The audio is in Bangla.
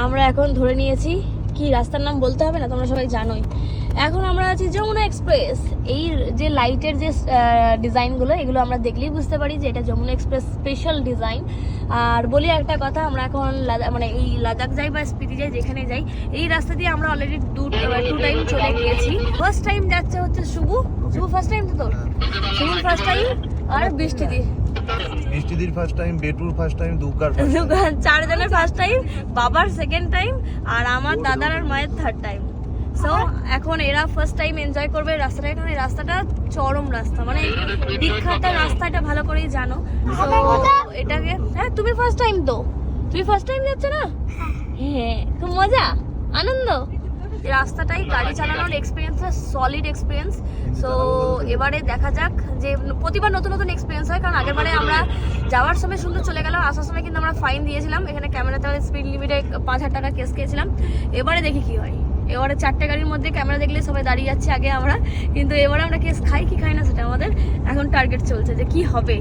আমরা এখন ধরে নিয়েছি, কি রাস্তার নাম বলতে হবে না, তোমরা সবাই জানোই। এখন আমরা আছি যমুনা এক্সপ্রেস। এই যে লাইটের যে ডিজাইনগুলো, এগুলো আমরা দেখলেই বুঝতে পারি যে এটা যমুনা এক্সপ্রেস স্পেশাল ডিজাইন। আর বলি একটা কথা, আমরা এখন মানে এই লাদাখ যাই বা স্পিতি যাই, যেখানে যাই, এই রাস্তা দিয়ে আমরা অলরেডি টু টাইম চলে গিয়েছি। ফার্স্ট টাইম যাচ্ছে হচ্ছে শুভু ফার্স্ট টাইম তো তোর, শুভুর ফার্স্ট টাইম, আর মিষ্টিদির ফার্স্ট টাইম, বেটুর ফার্স্ট টাইম, দুকার চারজনের ফার্স্ট টাইম, বাবার সেকেন্ড টাইম, আর আমার দাদার আর মায়ের থার্ড টাইম। সো এখন এরা ফার্স্ট টাইম এনজয় করবে রাস্তাটা। এখন এই রাস্তাটা চরম রাস্তা, মানে বিখ্যাত রাস্তা, এটা ভালো করেই জানো। সো এটাকে, হ্যাঁ তুমি ফার্স্ট টাইম তো, তুমি ফার্স্ট টাইম যাচ্ছ না? হ্যাঁ, খুব মজা, আনন্দ। রাস্তাটাই গাড়ি চালানোর এক্সপিরিয়েন্স, সলিড এক্সপিরিয়েন্স। সো এবারে দেখা যাক, যে প্রতিবার নতুন নতুন এক্সপিরিয়েন্স হয়, কারণ আগেরবারে আমরা যাওয়ার সময় সুন্দর চলে গেল, আসার সময় কিন্তু আমরা ফাইন দিয়েছিলাম, এখানে ক্যামেরাতে স্পিড লিমিটে 5,000 টাকা কেস খেয়েছিলাম। এবারে দেখি কি হয়। এবারে 4টে গাড়ির মধ্যে ক্যামেরা দেখলে সবাই দাঁড়িয়ে যাচ্ছে আগে আমরা, কিন্তু এবারে আমরা কেস খাই কি খাই না সেটা আমাদের এখন টার্গেট চলছে যে কি হবে।